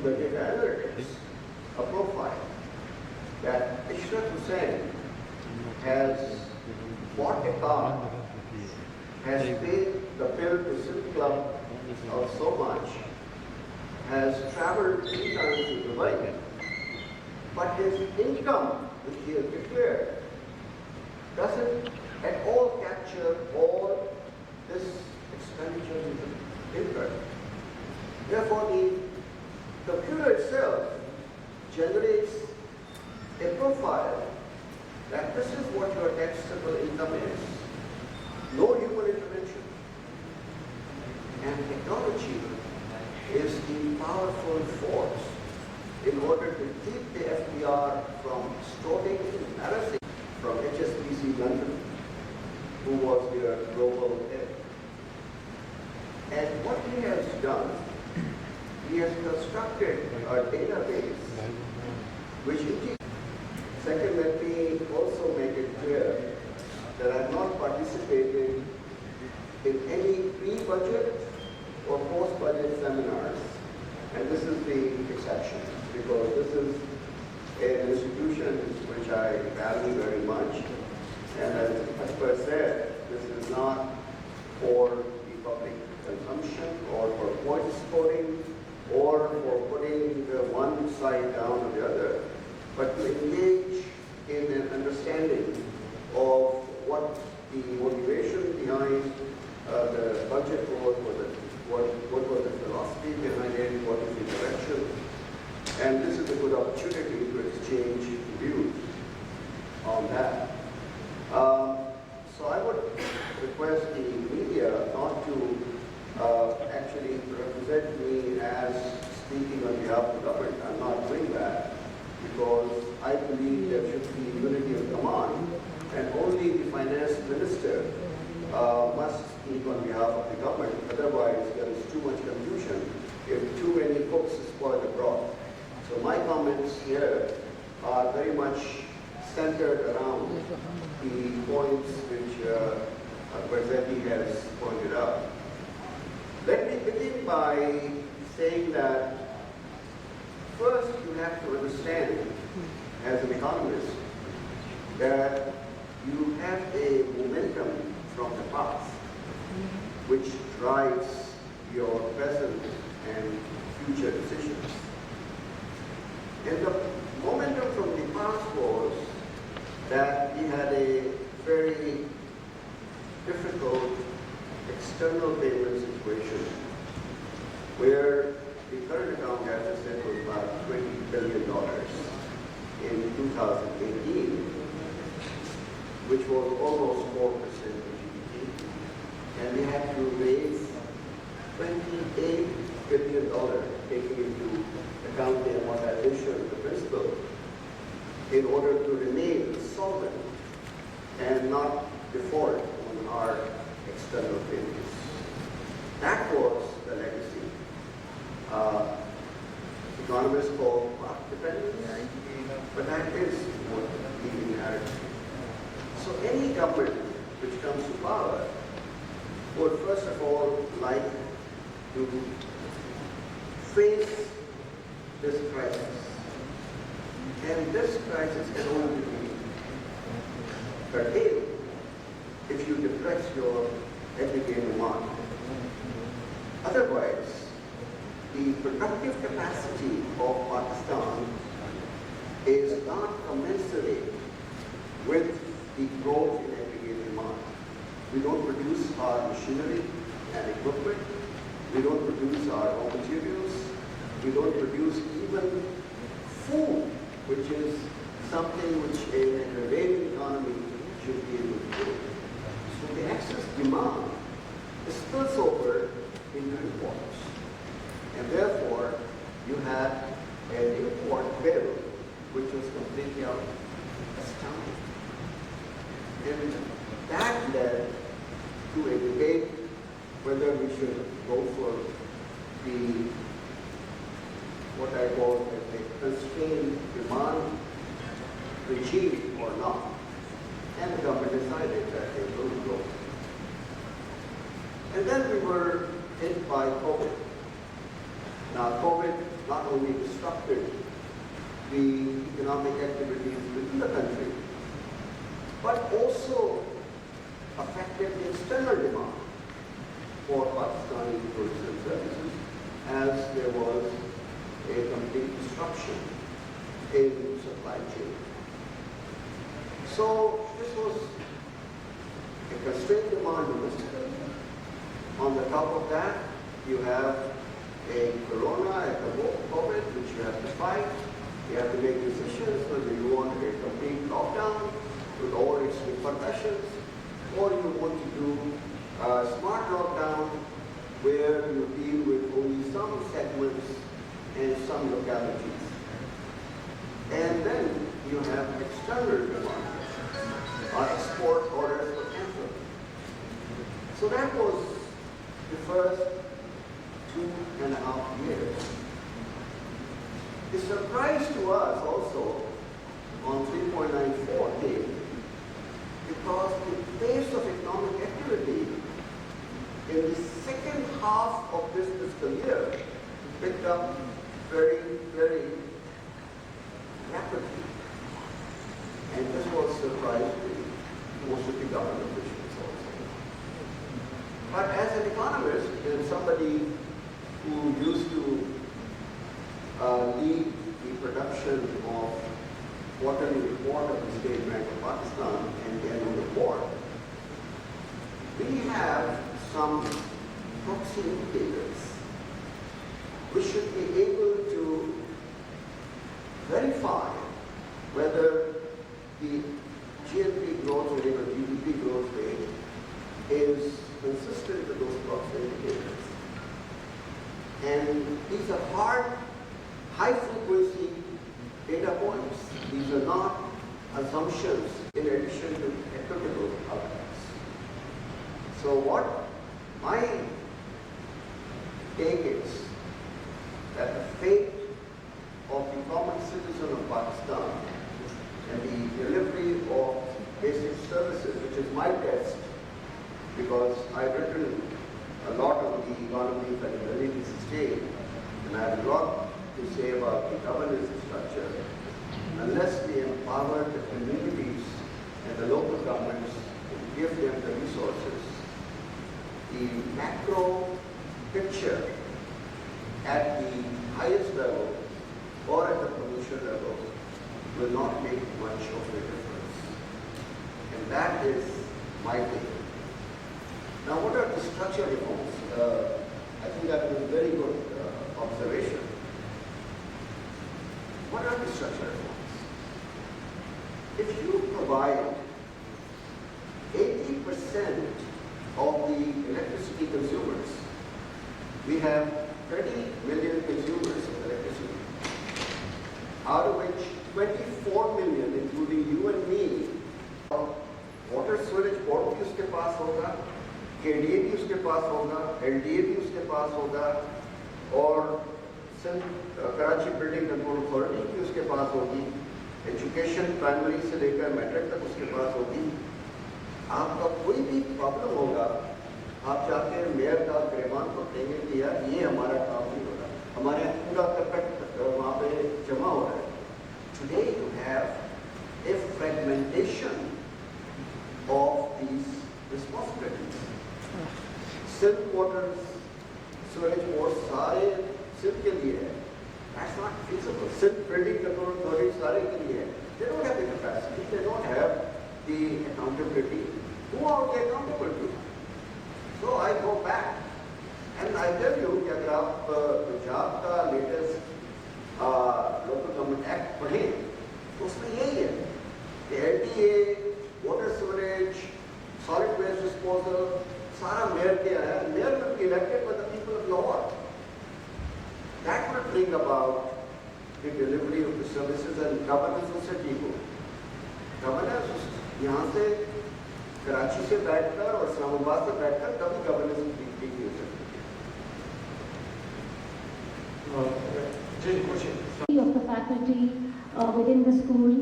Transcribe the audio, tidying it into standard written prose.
the data analytics a profile that Ishrat Hussain has bought a car, has paid the bill to Silk Club of so much, has traveled 3 times to Dubai, but his income, which he has declared, doesn't at all capture all this expenditure incurred. Therefore, the computer itself generates a profile that this is what your taxable income is. No human intervention. And technology is the powerful force in order to keep the FDR from extorting and embarrassing from HSBC London, who was their global head. And what he has done, he has constructed a database which integrates. Second, let me also make it clear that I have not participated in any pre-budget or post-budget seminars, and this is the exception, because this is an institution which I value very much, and as per said, this is not for the public consumption or for point scoring or for putting the one side down or the other, but to engage in an understanding of what the motivation behind the budget was, what was the philosophy behind it, what is the direction, and this is a good opportunity to exchange views on that. So I would request the media not to actually represent me as speaking on behalf of the government. I'm not doing that because I believe there should be unity of command, and only the finance minister must speak on behalf of the government. Otherwise, there is too much confusion if too many cooks spoil the broth. So my comments here are very much centered around the points which Barzetti has pointed out. Let me begin by saying that first you have to understand, as an economist, that you have a momentum from the past which drives your present and future decisions. And the momentum from the past was that we had a very difficult external payment situation where the current account deficit was about $20 billion in 2018, which was almost 4% of GDP, and we had to raise $28 billion, taking into account the amortization of the principal, in order to remain solvent and not default on our external payments. That was the legacy. Economists call market dependence, but that is what we inherit. So any government which comes to power would first of all like to face this crisis. And this crisis can only be curtailed if you depress your everyday demand. Otherwise, the productive capacity of Pakistan is not commensurate with the growth in everyday demand. We don't produce our machinery and equipment. We don't produce our raw materials. We don't produce even food, which is something which a prevailing economy should be able to do. So the excess demand spills over into imports. And therefore, you had an import bill which was completely astounding. And that led to a debate whether we should go for the, what I call a constrained demand regime or not. And the government decided that they will go. And then we were hit by COVID. Now, COVID not only disrupted the economic activities within the country, but also affected the external demand for Pakistani goods and services, as there was a complete disruption in supply chain. So this was a constrained demand domestically. On the top of that, you have a corona, a COVID, which you have to fight. You have to make decisions whether you want a complete lockdown with all its repercussions, or you want to do a smart lockdown where you deal with only some segments and some localities. And then you have external demand. Our export orders were cancelled. So that was the first 2.5 years. The surprise to us also on 3.94 came because the pace of economic activity in the second half of this fiscal year picked up very, very rapidly. And this was surprising to most of the government officials also. But as an economist and somebody who used to lead the production of quarterly report of the State Bank of Pakistan and the annual report, we have some proxy indicators which should be able to verify whether the GNP growth rate or GDP growth rate is consistent with those proxy indicators. And these are hard, high-frequency data points. These are not assumptions in addition to equitable outcomes. So what my take is that the fate of the common citizen of Pakistan and the delivery of basic services, which is my test, because I've written a lot on the economy at a very stage, and I have a lot to say about the governance structure. Unless we empower the communities and the local governments and give them the resources, the macro picture at the highest level or at the provincial level will not make much of a difference. And that is my take. Now, what are the structural reforms? I think that was a very good observation. What are the structural reforms? If you provide 80% of the electricity consumers, we have 30 million consumers of electricity, out of which 24 million, including you and me, water storage board भी उसके पास होगा, KDA भी उसके पास होगा, LDA भी उसके पास होगा, और कराची बिल्डिंग कंट्रोल अथॉरिटी भी उसके पास होगी, एजुकेशन प्राइमरी से लेकर मैट्रिक तक उसके पास होगी। आपका कोई भी प्रॉब्लम होगा, आप जाके मेयर का गिरबान पकड़ेंगे कि यार ये हमारा काम नहीं हो रहा, हमारे पूरा करकट वहाँ पे जमा हो रहा है। Today you have a fragmentation of these responsibilities. Silk waters, sewage board, सारे silk के लिए है. That's not feasible. Silk building control authority सारे के लिए है. They don't have the capacity. They don't have the accountability. Who are they accountable to? So I go back and I tell you कि अगर आप पंजाब का latest local government act पढ़ें तो उसमें यही है कि LDA, water sewerage, solid waste disposal, सारा मेयर के आया. Mayor will be elected by the people of Lahore. That will bring about the delivery of the services and governance of city को. Governance यहाँ से कराची से बैठकर और इस्लामाबाद से बैठकर कभी governance नहीं हो सकती. Of the faculty within the school